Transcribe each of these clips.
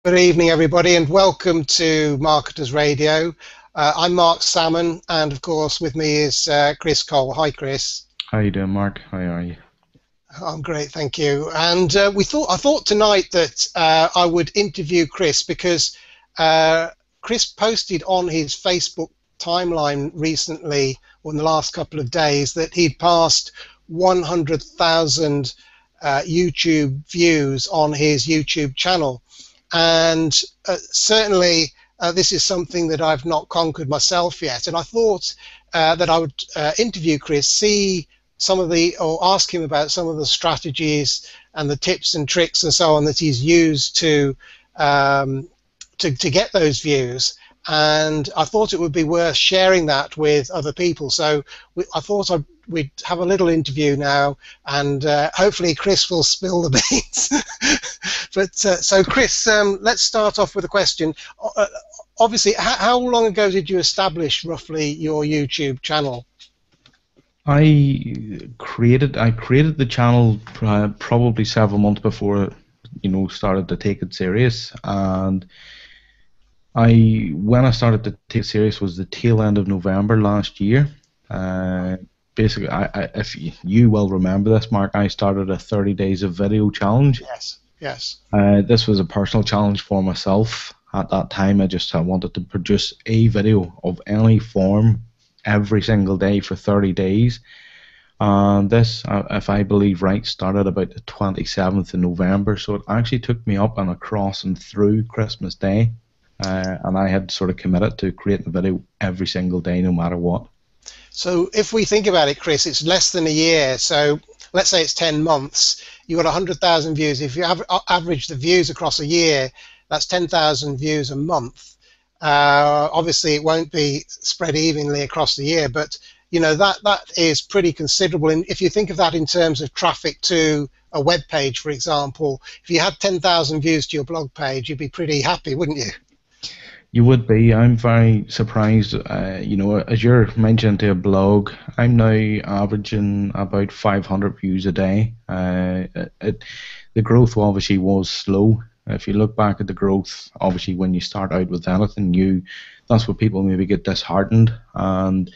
Good evening, everybody, and welcome to Marketers Radio. I'm Mark Salmon, and of course, with me is Chris Cole. Hi, Chris. How you doing, Mark? How are you? I'm great, thank you. And I thought tonight that I would interview Chris because Chris posted on his Facebook timeline recently, or in the last couple of days, that he'd passed 100,000 YouTube views on his YouTube channel. And certainly this is something that I've not conquered myself yet. And I thought that I would interview Chris, see some of the, or ask him about some of the strategies and the tips and tricks and so on that he's used to get those views. And I thought it would be worth sharing that with other people. So I thought we'd have a little interview now, and hopefully Chris will spill the beans. But so Chris, let's start off with a question. Obviously, how long ago did you establish roughly your YouTube channel? I created the channel probably several months before started to take it serious, and when I started to take it serious was the tail end of November last year. Basically, if you will remember this, Mark, I started a 30 days of video challenge. Yes, yes. This was a personal challenge for myself. At that time, I wanted to produce a video of any form every single day for 30 days. And this, if I believe right, started about the 27th of November. So it actually took me up and across and through Christmas Day. And I had sort of committed to creating a video every single day, no matter what. So if we think about it, Chris, it's less than a year. So let's say it's 10 months. You got 100,000 views. If you average the views across a year, that's 10,000 views a month. Obviously, it won't be spread evenly across the year, but you know that is pretty considerable. And if you think of that in terms of traffic to a web page, for example, if you had 10,000 views to your blog page, you'd be pretty happy, wouldn't you? You would be. I'm very surprised. As you're mentioning to a blog, I'm now averaging about 500 views a day. The growth obviously was slow. If you look back at the growth, obviously when you start out with anything new, that's where people maybe get disheartened. And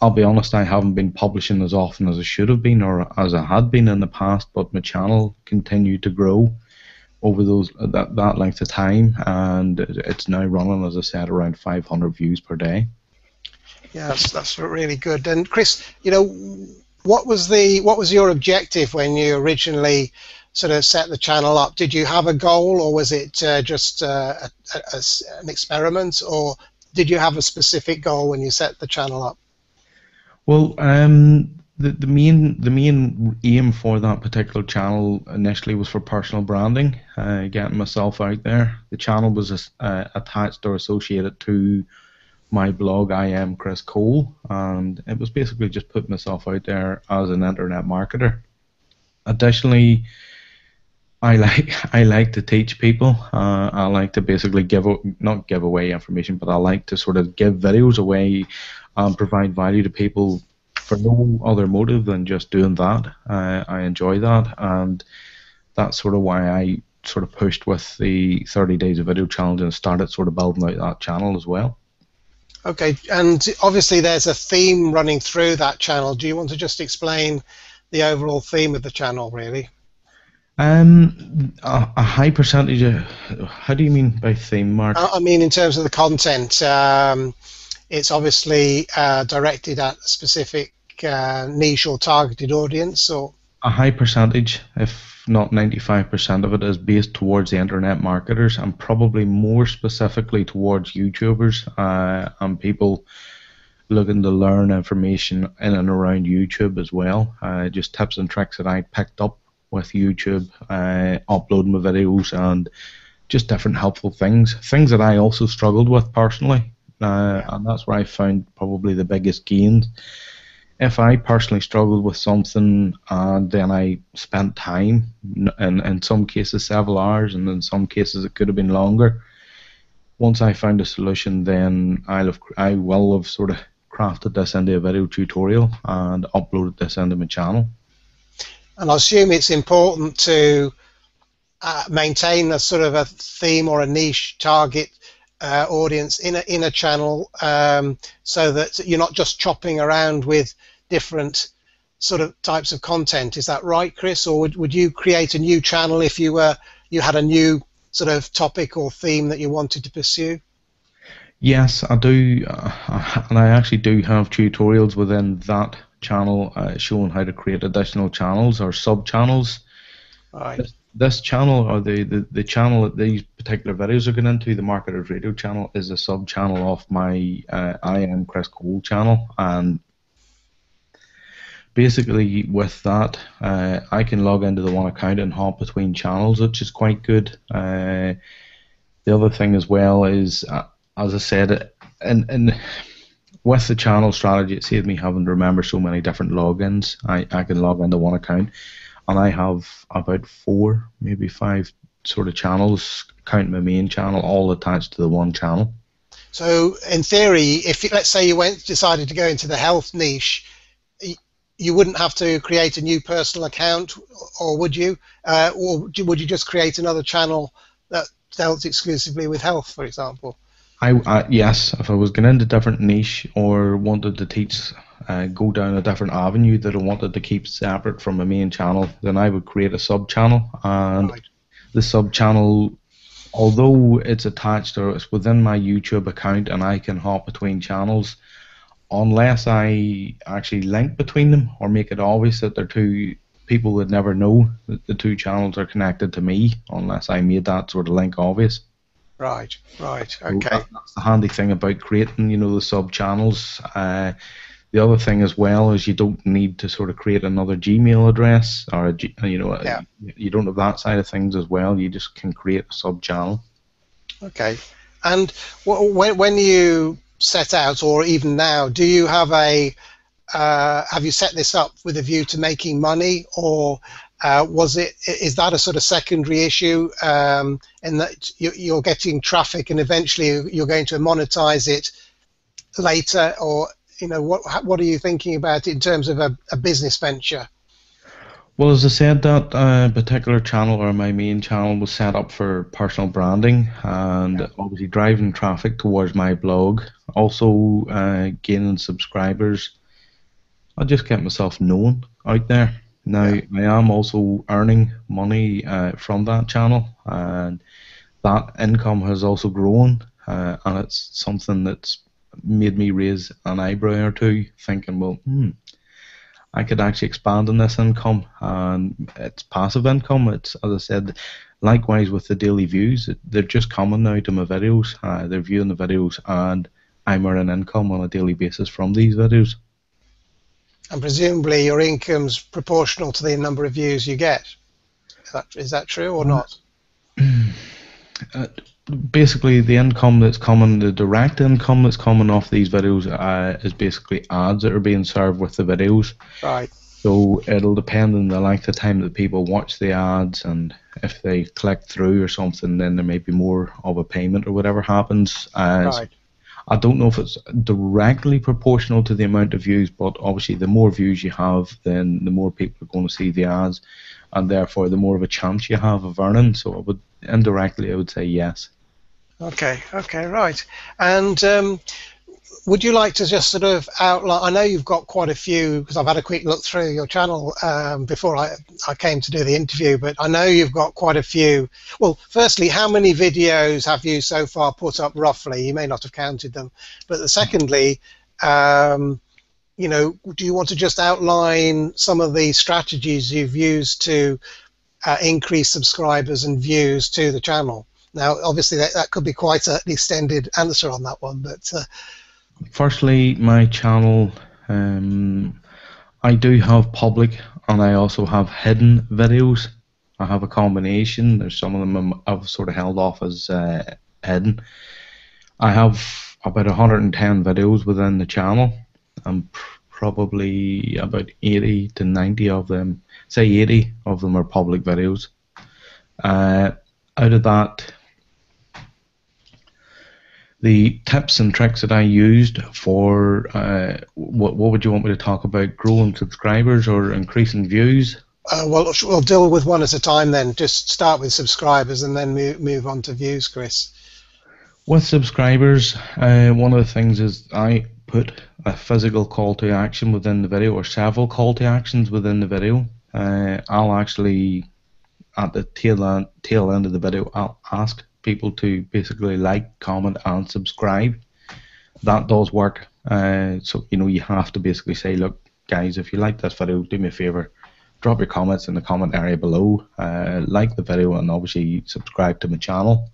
I'll be honest, I haven't been publishing as often as I should have been or as I had been in the past, but my channel continued to grow over that length of time, and it's now running, as I said, around 500 views per day. Yeah, that's really good. And Chris, what was your objective when you originally sort of set the channel up? Did you have a goal, or was it just an experiment, or did you have a specific goal when you set the channel up? Well, the main aim for that particular channel initially was for personal branding, getting myself out there. The channel was attached or associated to my blog, I Am Chris Cole, and it was basically just putting myself out there as an internet marketer. Additionally, I like to teach people. I like to basically not give away information, but I like to sort of give videos away and provide value to people for no other motive than just doing that. I enjoy that, and that's sort of why I sort of pushed with the 30 days of video challenge and started sort of building out that channel as well. Okay, and obviously there's a theme running through that channel. Do you want to just explain the overall theme of the channel, really? A high percentage of, how do you mean by theme, Mark? I mean in terms of the content. It's obviously directed at a specific niche or targeted audience, or A high percentage, if not 95% of it, is based towards the internet marketers, and probably more specifically towards YouTubers and people looking to learn information in and around YouTube as well. Just tips and tricks that I picked up with YouTube, uploading my videos, and just different helpful things that I also struggled with personally. And that's where I found probably the biggest gains. If I personally struggled with something and then I spent time, in some cases several hours, and in some cases it could have been longer, once I found a solution, then I will have sort of crafted this into a video tutorial and uploaded this into my channel. and I assume it's important to maintain a sort of a theme or a niche target audience in a channel, so that you're not just chopping around with different sort of types of content. Is that right, Chris? Or would you create a new channel if you had a new sort of topic or theme that you wanted to pursue? Yes, I do, and I actually do have tutorials within that channel showing how to create additional channels or sub-channels. Right. This channel, or the channel that these particular videos are going into, the Marketers Radio channel, is a sub-channel of my I Am Chris Cole channel, and basically with that, I can log into the one account and hop between channels, which is quite good. The other thing as well is, as I said, and with the channel strategy, it saves me having to remember so many different logins. I can log into one account, and I have about 4, maybe 5 sort of channels, counting my main channel, all attached to the one channel. So in theory, if let's say you decided to go into the health niche, you wouldn't have to create a new personal account, or would you? Or would you just create another channel that dealt exclusively with health, for example? Yes, if I was going into a different niche or wanted to teach, go down a different avenue that I wanted to keep separate from my main channel, then I would create a sub-channel. And Right. the sub-channel, although it's attached or it's within my YouTube account and I can hop between channels, unless I actually link between them or make it obvious that they're two, people would never know that the two channels are connected to me unless I made that sort of link obvious. Right. Right. So Okay. that's the handy thing about creating, the sub channels. The other thing as well is you don't need to sort of create another Gmail address, or Yeah. you don't have that side of things as well. You just can create a sub channel. Okay. And when you set out, or even now, do you have have you set this up with a view to making money, or is that a sort of secondary issue, in that you're getting traffic and eventually you're going to monetize it later, or what are you thinking about in terms of a business venture? Well, as I said, that particular channel, or my main channel, was set up for personal branding and obviously driving traffic towards my blog. Also gaining subscribers. I just get myself known out there. Now, I am also earning money from that channel, and that income has also grown, and it's something that's made me raise an eyebrow or two, thinking, well, I could actually expand on this income, and it's passive income. It's, as I said, likewise with the daily views, they're just coming now to my videos, they're viewing the videos, and I'm earning income on a daily basis from these videos. And presumably your income's proportional to the number of views you get. Is that true or not? Basically, the income that's coming, the direct income that's coming off these videos, is basically ads that are being served with the videos. Right. So it'll depend on the length of time that people watch the ads, and if they click through or something, then there may be more of a payment or whatever happens. Right. I don't know if it's directly proportional to the amount of views, but obviously the more views you have, then the more people are going to see the ads, and therefore the more of a chance you have of earning. So I would say yes. Okay, right. And would you like to just sort of outline, I know you've got quite a few, because I've had a quick look through your channel before I came to do the interview, but I know you've got quite a few. Well, firstly, how many videos have you so far put up roughly? You may not have counted them. But secondly, do you want to just outline some of the strategies you've used to increase subscribers and views to the channel? Now, obviously, that could be quite an extended answer on that one, but... Firstly, my channel, I do have public, and I also have hidden videos. I have a combination. There's some of them I've sort of held off as hidden. I have about 110 videos within the channel, and probably about 80 to 90 of them, say 80 of them, are public videos. Out of that, the tips and tricks that I used for what would you want me to talk about? Growing subscribers or increasing views? Well, we'll deal with one at a time then. Just start with subscribers and then move on to views, Chris. With subscribers, one of the things is I put a physical call to action within the video, or several call to actions within the video. I'll actually, at the tail end of the video, I'll ask people to basically like, comment, and subscribe. That does work. So you have to basically say, look, guys, if you like this video, do me a favor, drop your comments in the comment area below, like the video, and obviously subscribe to my channel.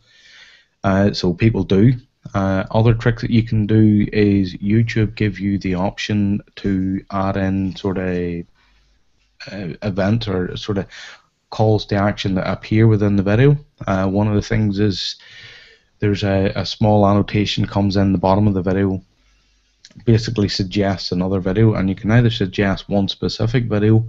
So people do. Other tricks that you can do is YouTube give you the option to add in sort of event or sort of calls to action that appear within the video. One of the things is there's a small annotation comes in the bottom of the video, basically suggests another video, and you can either suggest one specific video,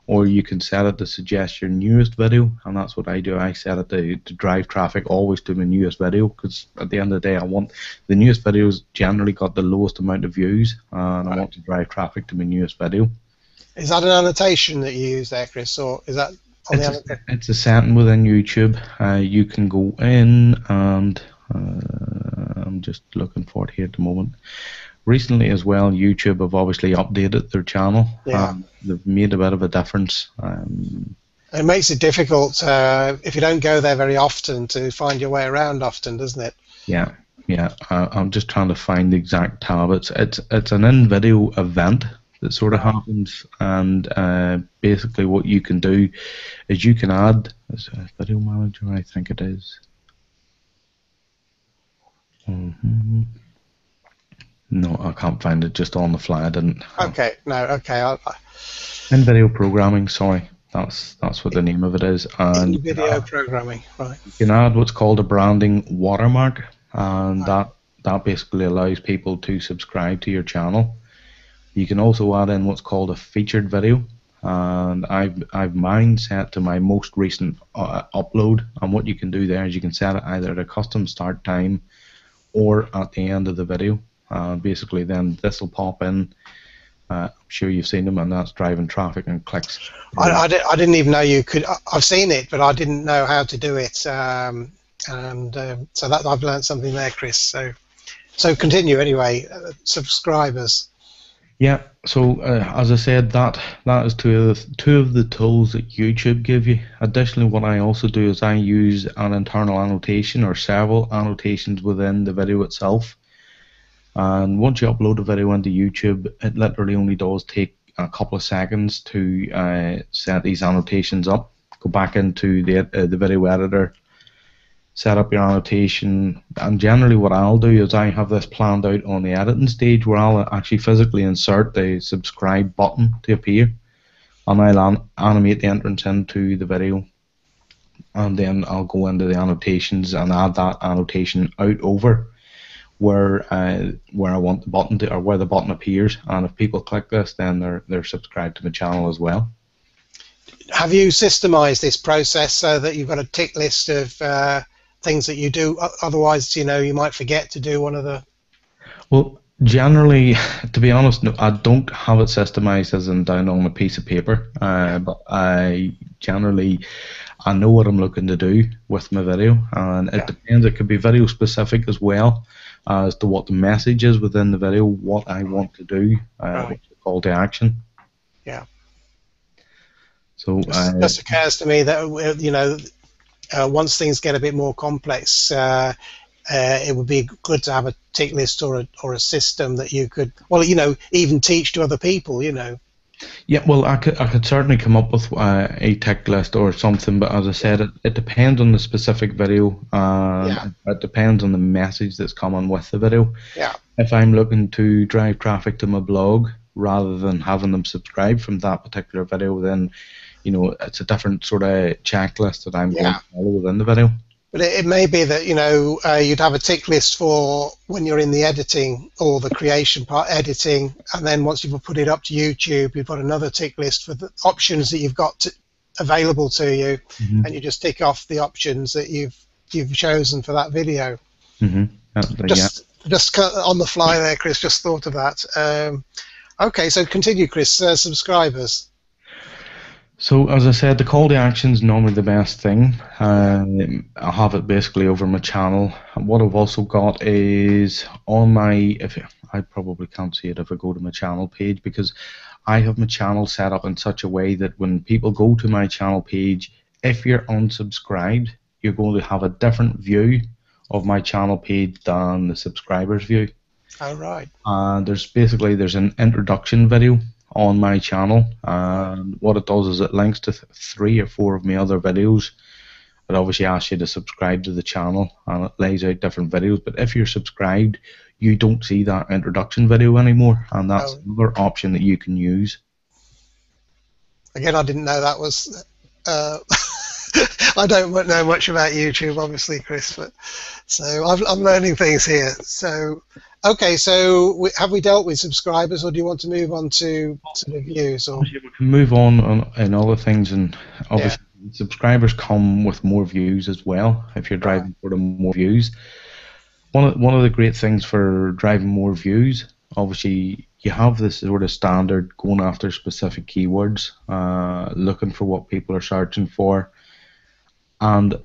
or you can set it to suggest your newest video, and that's what I do. I set it to drive traffic always to my newest video, because at the end of the day I want the newest videos generally got the lowest amount of views, and I want to drive traffic to my newest video. Is that an annotation that you use there, Chris, or is that on it's a setting within YouTube. You can go in and I'm just looking for it here at the moment. Recently as well, YouTube have obviously updated their channel. Yeah. They've made a bit of a difference. It makes it difficult if you don't go there very often to find your way around often, doesn't it? Yeah. I'm just trying to find the exact tab. It's an in-video event that sort of happens, and basically what you can do is you can add as a video manager, I think it is. No, I can't find it just on the fly. I didn't. Okay, no, okay. In video programming, sorry, that's what the name of it is. And in video programming, right? You can add what's called a branding watermark, and that basically allows people to subscribe to your channel. You can also add in what's called a featured video, and I've mine set to my most recent upload. And what you can do there is you can set it either at a custom start time or at the end of the video. Basically then this will pop in. I'm sure you've seen them, and that's driving traffic and clicks. I didn't even know you could. I've seen it, but I didn't know how to do it. So that I've learned something there, Chris. So continue anyway. Subscribers. Yeah. So as I said, that is two of the tools that YouTube give you. Additionally, what I also do is I use an internal annotation or several annotations within the video itself. And once you upload a video into YouTube, it literally only does take a couple of seconds to set these annotations up. Go back into the video editor, set up your annotation, and generally what I'll do is I have this planned out on the editing stage where I'll actually physically insert the subscribe button to appear, and I'll animate the entrance into the video, and then I'll go into the annotations and add that annotation out over where I want the button to, or where the button appears, and if people click this, then they're subscribed to the channel as well. Have you systemized this process so that you've got a tick list of things that you do? Otherwise, you might forget to do one of the. Well, generally, to be honest, no, I don't have it systemized as in down on a piece of paper, but I know what I'm looking to do with my video, and it depends. It could be video specific as well as to what the message is within the video, what I want to do, what's the call to action. Yeah. So just occurs to me that once things get a bit more complex, it would be good to have a tick list or a system that you could, even teach to other people. Yeah, well, I could certainly come up with a tick list or something, but as I said, it depends on the specific video. It depends on the message that's coming with the video. Yeah. If I'm looking to drive traffic to my blog rather than having them subscribe from that particular video, then it's a different sort of checklist that I'm going to follow within the video. But it may be that you'd have a tick list for when you're in the editing or the creation part, editing, and then once you've put it up to YouTube, you've got another tick list for the options that you've got available to you, and you just tick off the options that you've chosen for that video. Just on the fly there, Chris. Just thought of that. Okay, so continue, Chris. Subscribers. So as I said, the call to action is normally the best thing. I have it basically over my channel. What I've also got is on my, if I probably can't see it if I go to my channel page, because I have my channel set up in such a way that when people go to my channel page, if you're unsubscribed, you're going to have a different view of my channel page than the subscribers view. Oh, right. There's an introduction video on my channel, and what it does is it links to 3 or 4 of my other videos. It obviously asks you to subscribe to the channel, and it lays out different videos. But if you're subscribed, you don't see that introduction video anymore, and that's another option that you can use. Again, I didn't know that was. I don't know much about YouTube, obviously, Chris, but so I'm learning things here. So, okay, so have we dealt with subscribers, or do you want to move on to the views? Or we can move on and other things, and obviously subscribers come with more views as well. If you're driving for the more views, one of the great things for driving more views, obviously, you have this sort of standard going after specific keywords, looking for what people are searching for, and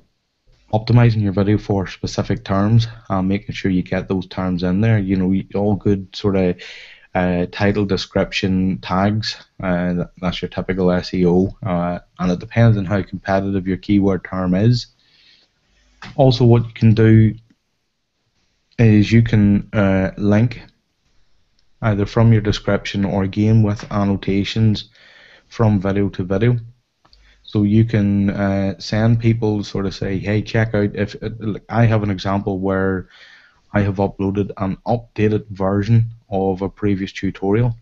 optimizing your video for specific terms and making sure you get those terms in there. You know, all good sort of title, description, tags. That's your typical SEO, and it depends on how competitive your keyword term is. Also, what you can do is you can link either from your description or again with annotations from video to video. So you can send people, sort of say, hey, check out, if I have an example where I have uploaded an updated version of a previous tutorial,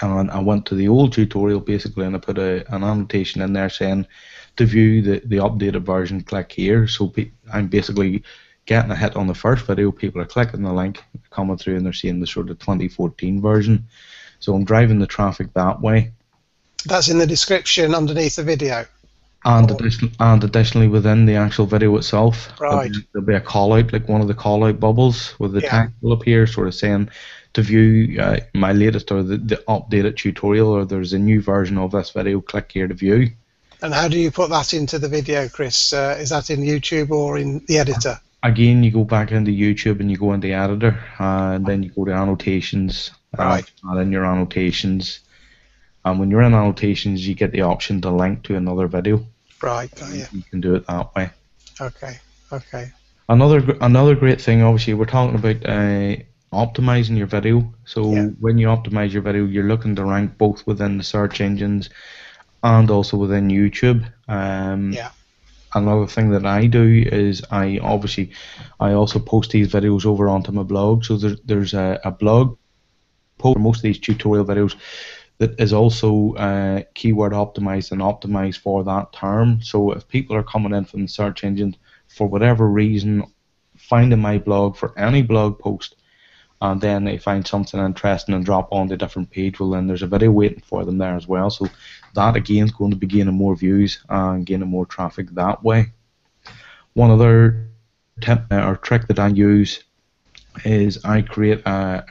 and I went to the old tutorial basically, and I put an annotation in there saying to view the updated version, click here. So I'm basically getting a hit on the first video, people are clicking the link, coming through, and they're seeing the sort of 2014 version. So I'm driving the traffic that way. That's in the description underneath the video. And additionally within the actual video itself, right, there'll be a call out, like one of the call out bubbles with the text will appear, sort of saying to view my latest or the updated tutorial, or there's a new version of this video, click here to view. And how do you put that into the video, Chris? Is that in YouTube or in the editor? Again, you go back into YouTube and you go into the editor, and then you go to annotations, add in your annotations. And when you're in annotations, you get the option to link to another video. Right, you can do it that way. Okay. Another great thing, obviously, we're talking about optimizing your video. So when you optimize your video, you're looking to rank both within the search engines and also within YouTube. Another thing that I do is I also post these videos over onto my blog. So there's a blog post for most of these tutorial videos that is also keyword optimized and optimized for that term. So if people are coming in from the search engine for whatever reason, finding my blog for any blog post, and then they find something interesting and drop on to a different page, well then there's a video waiting for them there as well. So that again is going to be gaining more views and gaining more traffic that way. One other tip or trick that I use is I create a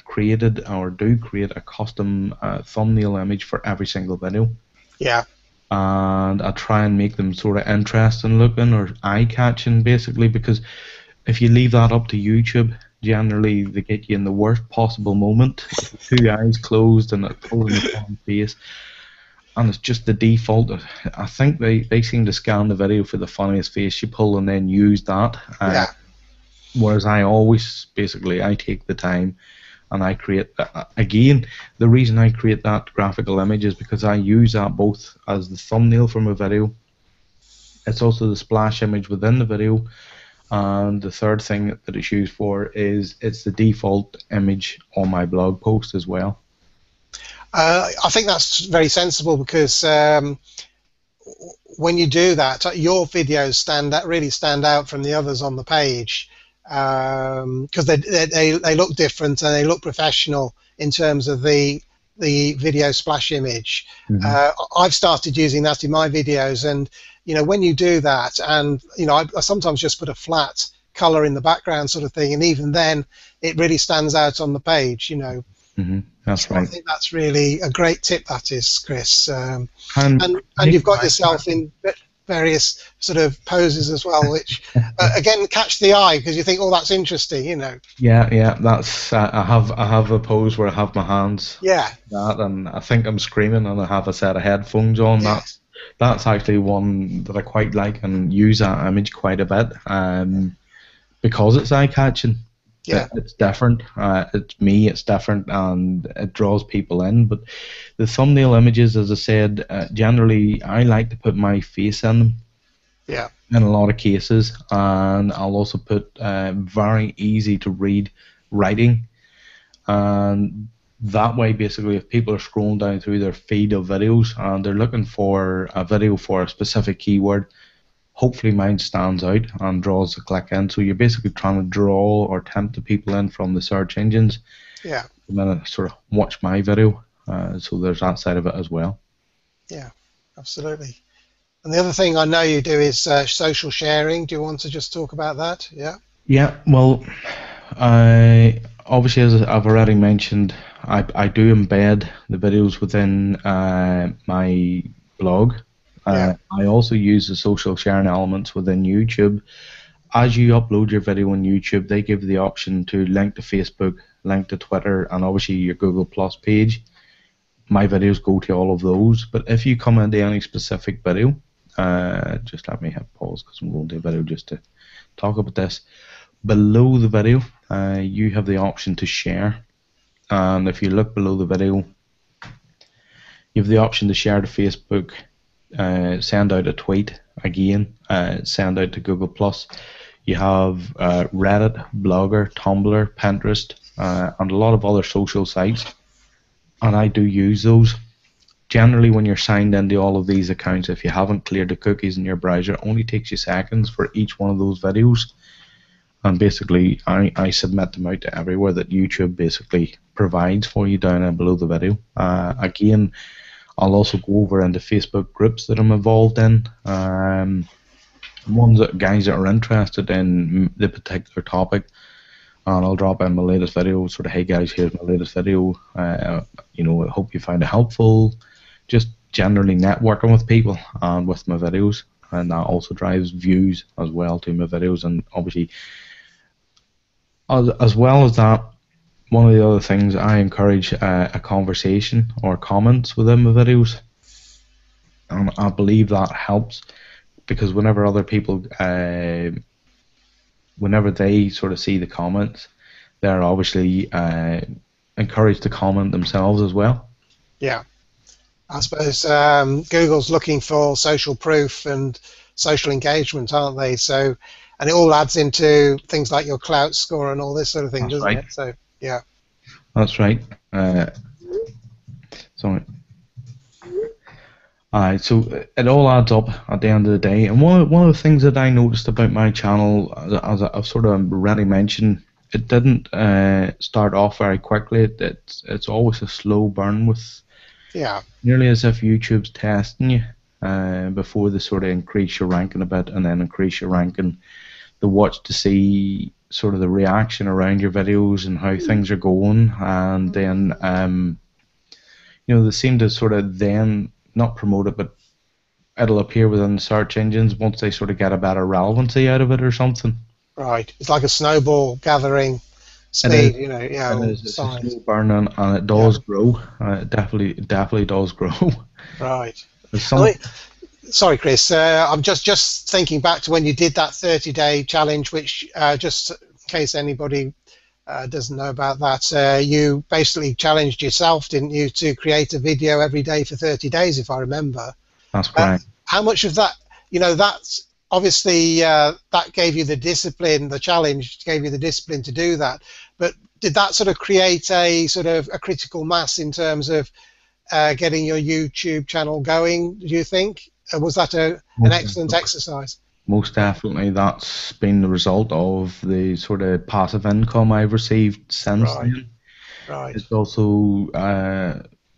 custom thumbnail image for every single video. Yeah. And I try and make them sort of interesting looking or eye-catching, basically, because if you leave that up to YouTube, generally they get you in the worst possible moment, two eyes closed and a totally funny face, and it's just the default. I think they seem to scan the video for the funniest face you pull and then use that. Whereas I always, basically, I take the time and I create, again, the reason I create that graphical image is because I use that both as the thumbnail from a video. It's also the splash image within the video. And the third thing that it's used for is it's the default image on my blog post as well. I think that's very sensible because when you do that, your videos really stand out from the others on the page. Because they look different and they look professional in terms of the video splash image. I've started using that in my videos, and when you do that, and I sometimes just put a flat color in the background sort of thing, and even then it really stands out on the page. That's So I right. think that's really a great tip, that is, Chris. And And you've got yourself in various sort of poses as well, which again catch the eye because you think, oh, that's interesting, you know. yeah, yeah, that's I have a pose where I have my hands Yeah, that, and I think I'm screaming, and I have a set of headphones on. yes, That's actually one that I quite like and use that image quite a bit, because it's eye catching. yeah, It's different. It's me. It's different, and it draws people in. But the thumbnail images, as I said, generally I like to put my face in them yeah, in a lot of cases, and I'll also put very easy to read writing, and that way, basically, if people are scrolling down through their feed of videos and they're looking for a video for a specific keyword, hopefully mine stands out and draws the click in. So you're basically trying to draw or tempt the people in from the search engines yeah, and then sort of watch my video. So there's that side of it as well. yeah, absolutely. And the other thing I know you do is social sharing. Do you want to just talk about that? Yeah, Yeah, well, I obviously, as I've already mentioned, I do embed the videos within my blog. yeah, I also use the social sharing elements within YouTube. As you upload your video on YouTube, they give you the option to link to Facebook, link to Twitter, and obviously your Google Plus page. My videos go to all of those. But if you come into any specific video, just let me hit pause because I'm going to a video just to talk about this. Below the video, you have the option to share. And if you look below the video, you have the option to share to Facebook, send out a tweet again, send out to Google Plus. You have Reddit, Blogger, Tumblr, Pinterest, and a lot of other social sites. And I do use those. Generally, when you're signed into all of these accounts, if you haven't cleared the cookies in your browser, it only takes you seconds for each one of those videos. And basically, I submit them out to everywhere that YouTube basically provides for you down and below the video. Again, I'll also go over into Facebook groups that I'm involved in. Ones that guys that are interested in the particular topic, and I'll drop in my latest video. Sort of, hey guys, here's my latest video. I hope you find it helpful. Just generally networking with people and with my videos, and that also drives views as well to my videos. And obviously, as well as that, one of the other things I encourage a conversation or comments within my videos, and I believe that helps because whenever other people, whenever they sort of see the comments, they're obviously encouraged to comment themselves as well. yeah. I suppose Google's looking for social proof and social engagement, aren't they? So, and it all adds into things like your clout score and all this sort of thing, That's doesn't right. it? So, yeah. That's right. Sorry. So it all adds up at the end of the day. And one of the things that I noticed about my channel, as I've sort of already mentioned, it didn't start off very quickly. It's always a slow burn with. Yeah. Nearly as if YouTube's testing you before they sort of increase your ranking a bit and then increase your ranking. They watch to see sort of the reaction around your videos and how things are going, and then they seem to sort of then not promote it, but it'll appear within the search engines once they sort of get a better relevancy out of it or something. Right. It's like a snowball gathering speed, yeah. It is. It's a slow burn, and it does grow. It definitely does grow. Right. Sorry, Chris. I'm just thinking back to when you did that 30-day challenge, which just in case anybody doesn't know about that, you basically challenged yourself, didn't you, to create a video every day for 30 days, if I remember. That's correct. How much of that, that's obviously that gave you the discipline, the challenge gave you the discipline to do that. But did that sort of create a sort of a critical mass in terms of getting your YouTube channel going, do you think? Was that an excellent exercise? Most definitely. That's been the result of the sort of passive income I've received since then. Right. It's also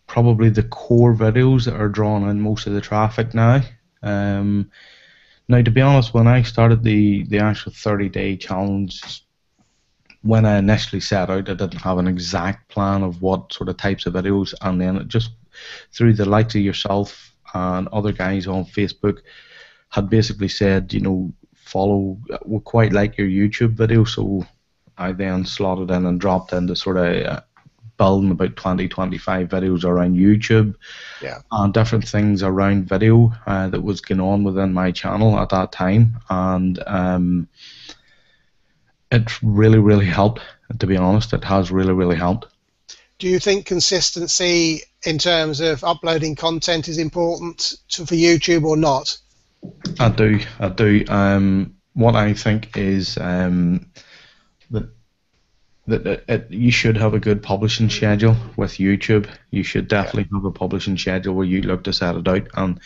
probably the core videos that are drawing in most of the traffic now. Now, to be honest, when I started the actual 30-day challenge when I initially set out, I didn't have an exact plan of what sort of types of videos, and then it just through the likes of yourself and other guys on Facebook had basically said, you know, follow, we quite like your YouTube video, so I then slotted in and dropped into sort of building about 20-25 videos around YouTube, Yeah. and different things around video that was going on within my channel at that time, and it really, really helped. To be honest, it has really, really helped. Do you think consistency in terms of uploading content is important for YouTube or not? I do. What I think is that you should have a good publishing schedule with YouTube. You should definitely have a publishing schedule where you look to set it out. And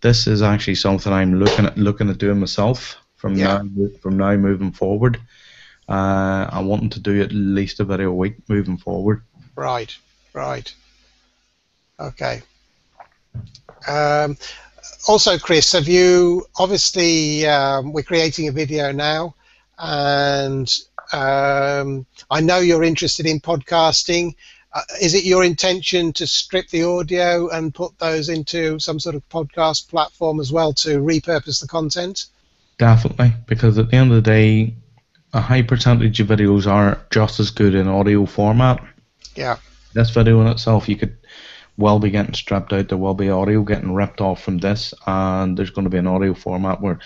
this is actually something I'm looking at doing myself from now moving forward. I'm wanting to do at least a video a week moving forward. Right. Okay. Also, Chris, have you, obviously we're creating a video now, and I know you're interested in podcasting. Is it your intention to strip the audio and put those into some sort of podcast platform as well to repurpose the content? Definitely, because at the end of the day, a high percentage of videos are just as good in audio format. Yeah. This video in itself, you could well be getting stripped out. There will be audio getting ripped off from this, and there's going to be an audio format where,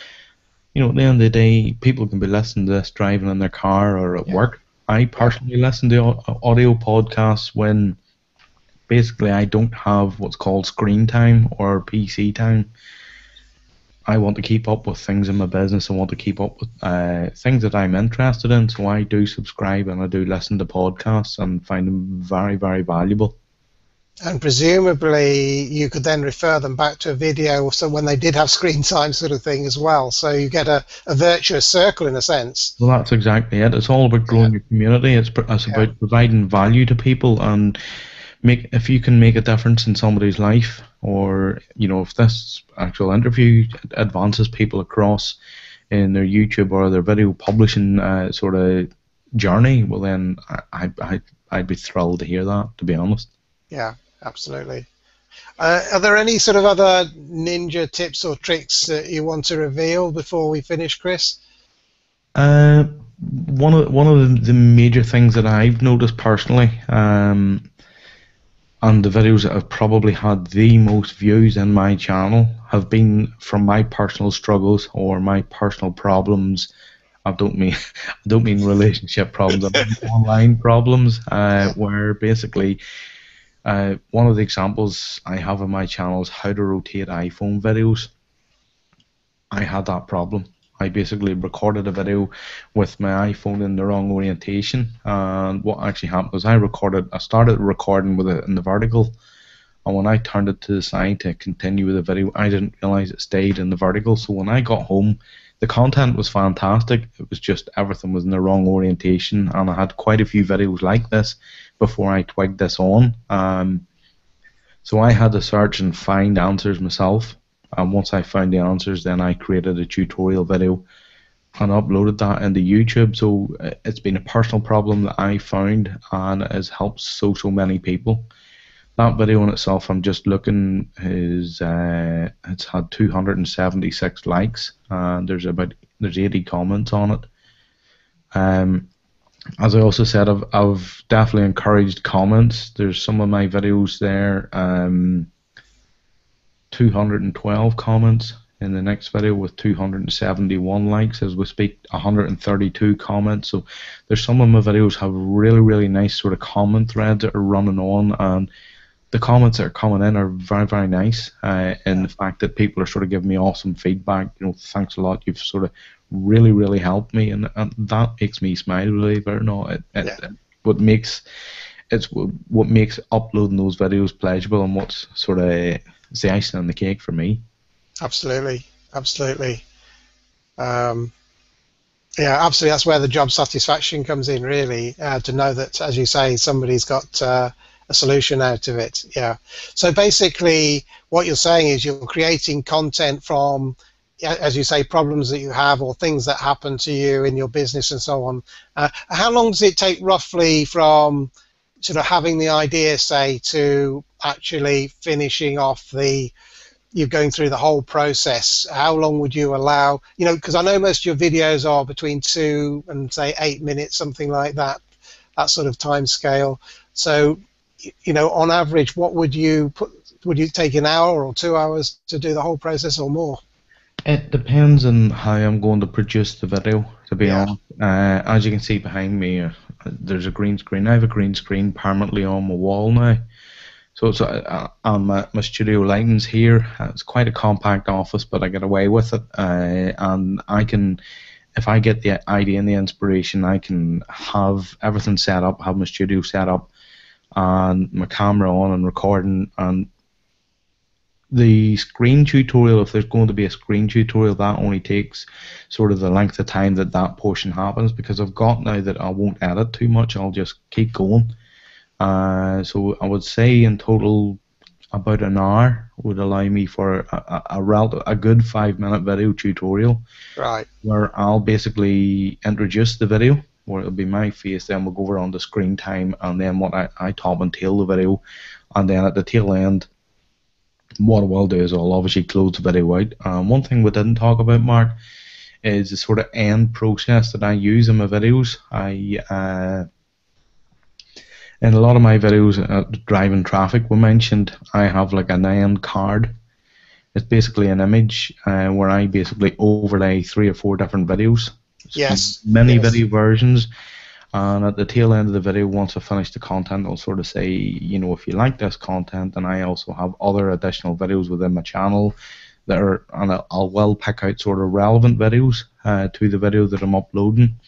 you know, at the end of the day, people can be listening to this driving in their car or at work. I personally listen to audio podcasts when basically I don't have what's called screen time or PC time. I want to keep up with things in my business. I want to keep up with things that I'm interested in. So I do subscribe and I do listen to podcasts and find them very, very valuable. And presumably you could then refer them back to a video, so when they did have screen time sort of thing as well. So you get a virtuous circle in a sense. Well, that's exactly it. It's all about growing your community. It's about providing value to people, and if you can make a difference in somebody's life, or you know, if this actual interview advances people across in their YouTube or their video publishing sort of journey, well then I'd be thrilled to hear that, to be honest. Yeah, absolutely. Are there any sort of other ninja tips or tricks that you want to reveal before we finish, Chris? One of the major things that I've noticed personally, and the videos that have probably had the most views in my channel have been from my personal struggles or my personal problems. I don't mean relationship problems, I mean online problems, where basically one of the examples I have on my channel is how to rotate iPhone videos. I had that problem. I basically recorded a video with my iPhone in the wrong orientation, and what actually happened was I started recording with it in the vertical, and when I turned it to the side to continue with the video, I didn't realize it stayed in the vertical. So when I got home, the content was fantastic, it was just everything was in the wrong orientation, and I had quite a few videos like this before I twigged this on. So I had to search and find answers myself. And once I found the answers, then I created a tutorial video and uploaded that into YouTube. So it's been a personal problem that I found, and it has helped so many people. That video in itself, I'm just looking, is it's had 276 likes, and there's 80 comments on it. As I also said, I've definitely encouraged comments. There's some of my videos there. 212 comments in the next video with 271 likes as we speak, 132 comments. So there's some of my videos have really nice sort of comment threads that are running on, and the comments that are coming in are very nice, in the fact that people are sort of giving me awesome feedback. You know, thanks a lot, you've sort of really helped me, and that makes me smile, believe it or not. What makes uploading those videos pleasurable, and what's sort of it's the icing on the cake for me. Absolutely. Yeah, absolutely. That's where the job satisfaction comes in, really, to know that, as you say, somebody's got a solution out of it. Yeah. So basically, what you're saying is you're creating content from as you say, problems that you have or things that happen to you in your business and so on. How long does it take roughly from sort of having the idea, say, to actually finishing off you're going through the whole process? How long would you allow, because I know most of your videos are between 2 and say 8 minutes, something like that sort of time scale. So, on average, what would you take an hour or 2 hours to do the whole process or more? It depends on how I'm going to produce the video, to be Yeah. honest. As you can see behind me, there's a green screen. I have a green screen permanently on my wall now. So it's my studio lighting's here. It's quite a compact office, but I get away with it. And I can, if I get the idea and the inspiration, I can have everything set up, have my studio set up, and my camera on and recording. And the screen tutorial, if there's going to be a screen tutorial, that only takes sort of the length of time that portion happens, because I've got now that I won't edit too much. I'll just keep going. So I would say in total about an hour would allow me for a good 5-minute video tutorial, Right. where I'll basically introduce the video, where it'll be my face, then we'll go over on the screen time, and then what I top and tail the video, and then at the tail end, what I will do is I'll obviously close the video out. One thing we didn't talk about, Mark, is the sort of end process that I use in my videos. In a lot of my videos, driving traffic we mentioned, I have like an end card. It's basically an image where I basically overlay 3 or 4 different videos. Yes. Many video versions. And at the tail end of the video, once I finish the content, I'll sort of say, if you like this content, and I also have other additional videos within my channel that are, and I'll pick out sort of relevant videos to the video that I'm uploading,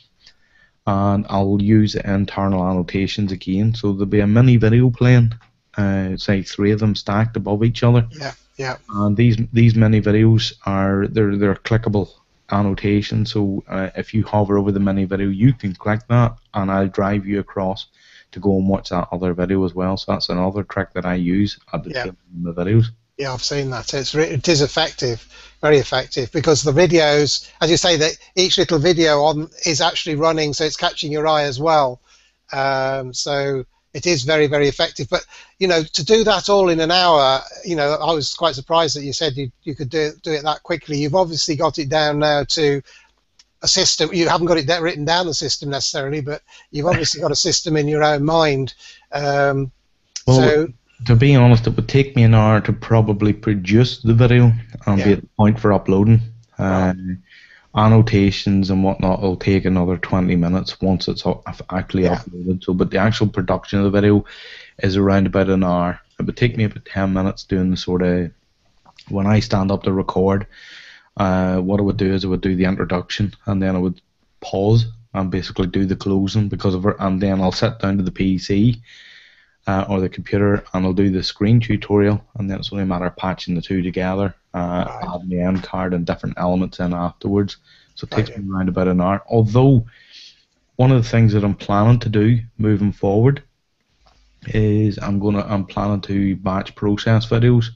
and I'll use the internal annotations again. So there'll be a mini video playing, say 3 of them stacked above each other. Yeah, yeah. And these mini videos they're clickable annotation, so if you hover over the mini video, you can click that and I'll drive you across to go and watch that other video as well. So that's another trick that I use at the tail end of the videos. Yeah, I've seen that. It is effective, very effective, because the videos, as you say, that each little video is actually running, so it's catching your eye as well. So it is very, very effective. But to do that all in an hour, I was quite surprised that you said you could do it that quickly. You've obviously got it down now to a system. You haven't got it written down the system necessarily, but you've obviously got a system in your own mind. To be honest, it would take me an hour to probably produce the video and be at the point for uploading. Annotations and whatnot will take another 20 minutes once it's actually uploaded. So, but the actual production of the video is around about an hour. It would take me about 10 minutes doing the sort of, when I stand up to record, what I would do is I would do the introduction, and then I would pause and basically do the closing, and then I'll sit down to the PC or the computer, and I'll do the screen tutorial, and then it's only a matter of patching the two together, adding the end card and different elements in afterwards. So it takes me around about an hour. Although one of the things that I'm planning to do moving forward is I'm planning to batch process videos.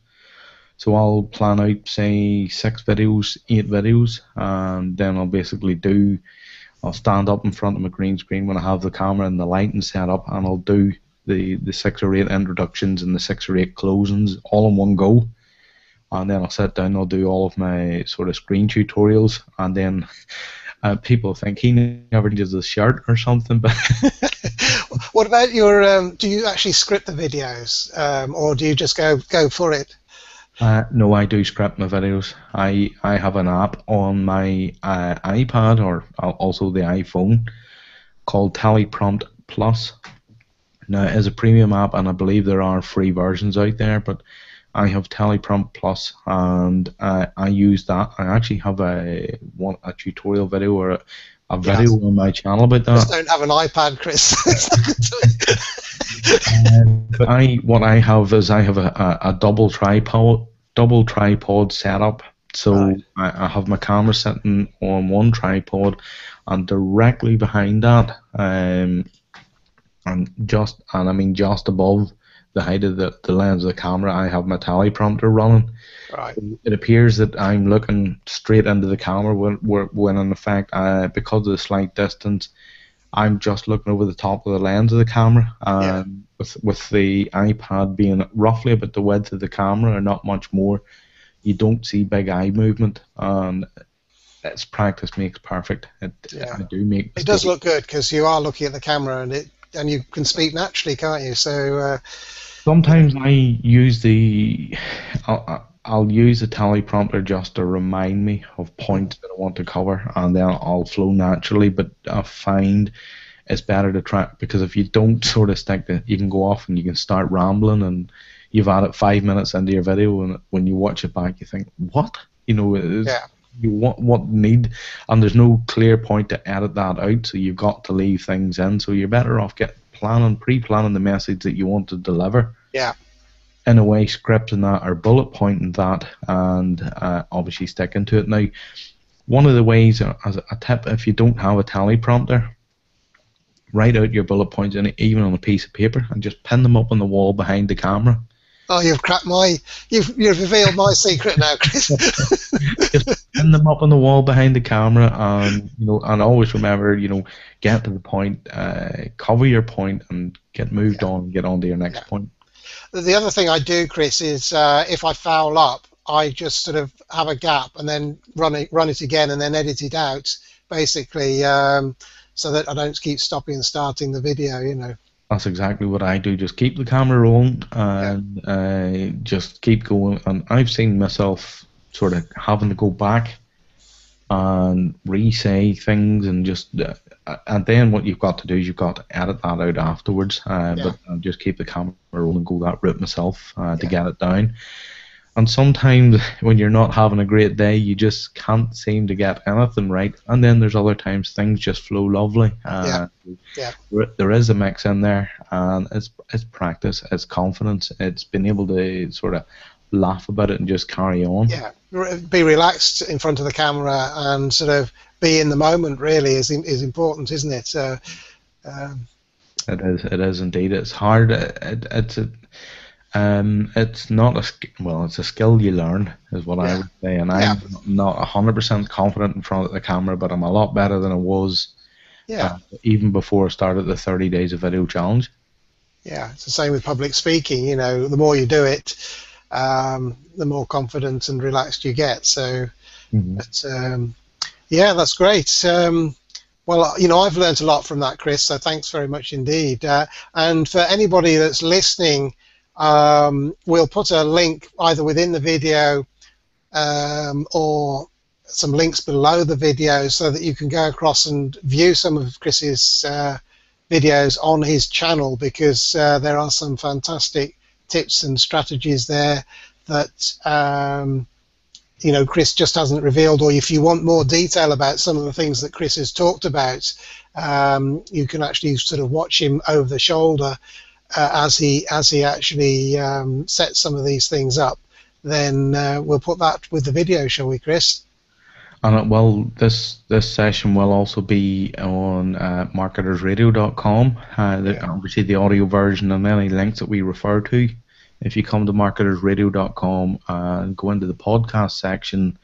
So I'll plan out, say, 6 videos, 8 videos, and then I'll stand up in front of my green screen when I have the camera and the lighting set up, and I'll do the 6 or 8 introductions and the 6 or 8 closings all in one go. And then I'll sit down, I'll do all of my sort of screen tutorials, and then people think he never needs a shirt or something. But what about your? Do you actually script the videos, or do you just go for it? No, I do script my videos. I have an app on my iPad, or also the iPhone, called Teleprompt Plus. Now, it is a premium app, and I believe there are free versions out there, but I have Teleprompt Plus, and I use that. I actually have a tutorial video or a video on my channel about that. Just don't have an iPad, Chris. But what I have is a double tripod setup. So I have my camera sitting on one tripod, and directly behind that, and just above the height of the lens of the camera, I have my teleprompter running. Right. It appears that I'm looking straight into the camera when in fact, because of the slight distance, I'm just looking over the top of the lens of the camera. Yeah. And with the iPad being roughly about the width of the camera, or not much more, you don't see big eye movement. And it's practice makes perfect. Yeah. I do make It does mistakes. look good because you are looking at the camera, and you can speak naturally, can't you? So yeah. Sometimes I'll use the teleprompter just to remind me of Mhm. points that I want to cover, and then I'll flow naturally. But I find it's better to try, because if you don't sort of stick to, you can go off and you can start rambling, and you've added 5 minutes into your video, and when you watch it back, you think, what? It is. Yeah. You what need, and there's no clear point to edit that out, so you've got to leave things in. So you're better off pre-planning the message that you want to deliver, Yeah. in a way, scripting that or bullet pointing that, and obviously sticking to it. Now, one of the ways, as a tip, if you don't have a teleprompter, write out your bullet points even on a piece of paper and just pin them up on the wall behind the camera. Oh, you've revealed my secret now, Chris. Just pin them up on the wall behind the camera, and and always remember, get to the point, cover your point, and get moved Yeah. on, and get on to your next Yeah. point. The other thing I do, Chris, is if I foul up, I just sort of have a gap and then run it again and then edit it out, basically, so that I don't keep stopping and starting the video. That's exactly what I do. Just keep the camera rolling Yeah. and just keep going. And I've seen myself sort of having to go back and re-say things, and and then what you've got to do is you've got to edit that out afterwards. Yeah. But I'll just keep the camera rolling and go that route myself to Yeah. get it down. And sometimes when you're not having a great day, you just can't seem to get anything right. And then there's other times things just flow lovely. Yeah. Yeah. There is a mix in there, and it's practice, it's confidence, it's being able to sort of laugh about it and just carry on. Yeah. Be relaxed in front of the camera and sort of be in the moment. Really is important, isn't it? Um, It is indeed. It's hard. It's not well, it's a skill you learn, is what I yeah. would say. And Yeah. I'm not 100% confident in front of the camera, but I'm a lot better than I was Yeah. even before I started the 30 days of video challenge. Yeah. It's the same with public speaking. The more you do it, the more confident and relaxed you get. So, Mhm. but yeah, that's great. Well, I've learned a lot from that, Chris. So thanks very much indeed. And for anybody that's listening, we'll put a link either within the video or some links below the video so that you can go across and view some of Chris's videos on his channel, because there are some fantastic tips and strategies there that Chris just hasn't revealed. Or if you want more detail about some of the things that Chris has talked about, you can actually sort of watch him over the shoulder as he actually sets some of these things up. Then we'll put that with the video, shall we, Chris? And this session will also be on marketersradio.com. Obviously the audio version and any links that we refer to. If you come to marketersradio.com and go into the podcast section,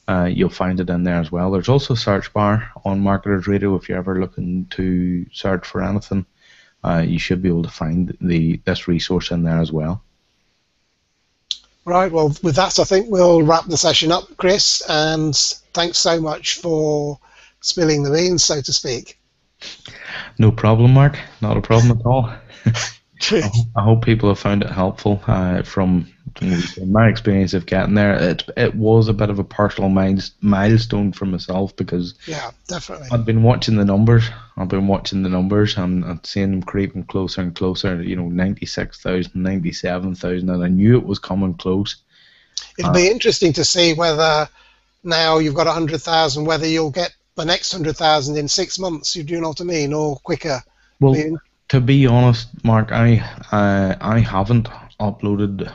you'll find it in there as well. There's also a search bar on Marketers Radio. If you're ever looking to search for anything, you should be able to find this resource in there as well. Right, well, with that, I think we'll wrap the session up, Chris, and thanks so much for spilling the beans, so to speak. No problem, Mark. Not a problem at all. I hope people have found it helpful from my experience of getting there. It was a bit of a personal milestone for myself, because yeah, definitely. I've been watching the numbers. And seeing them creeping closer and closer. 96,000, 97,000, and I knew it was coming close. It'll be interesting to see whether now you've got 100,000, whether you'll get the next 100,000 in 6 months. You do know what I mean, or quicker. Well, to be honest, Mark, I haven't uploaded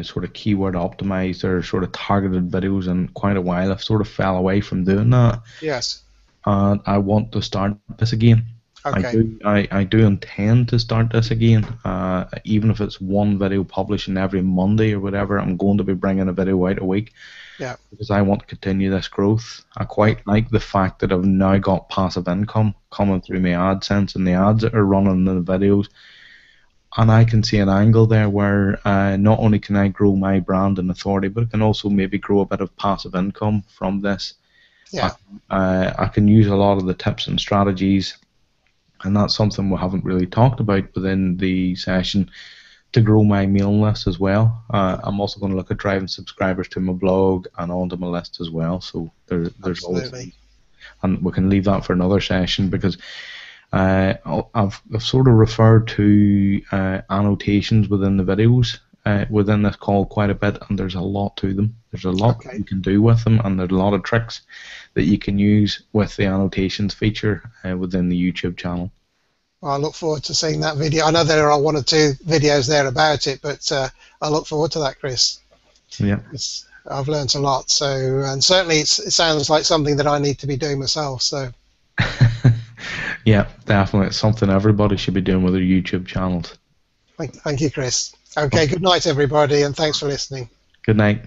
sort of keyword optimized or sort of targeted videos in quite a while. I've sort of fell away from doing that. Yes. And I want to start this again. Okay. I do intend to start this again. Even if it's one video publishing every Monday or whatever, I'm going to be bringing a video out a week Yeah. because I want to continue this growth. I Yeah. quite like the fact that I've now got passive income coming through my AdSense and the ads that are running in the videos. And I can see an angle there where not only can I grow my brand and authority, but I can also maybe grow a bit of passive income from this. Yeah. I can use a lot of the tips and strategies, and that's something we haven't really talked about within the session, to grow my mailing list as well. I'm also going to look at driving subscribers to my blog and onto my list as well. So there's always, Absolutely. and we can leave that for another session because I've sort of referred to annotations within the videos within this call quite a bit, and there's a lot to them. There's a lot that Okay. you can do with them, and there's a lot of tricks that you can use with the annotations feature within the YouTube channel. Well, I look forward to seeing that video. I know there are one or two videos there about it, but I look forward to that, Chris. Yeah. I've learned a lot. So, and certainly it sounds like something that I need to be doing myself. So, Yeah, definitely. It's something everybody should be doing with their YouTube channels. thank you, Chris. Okay, good night, everybody, and thanks for listening. Good night.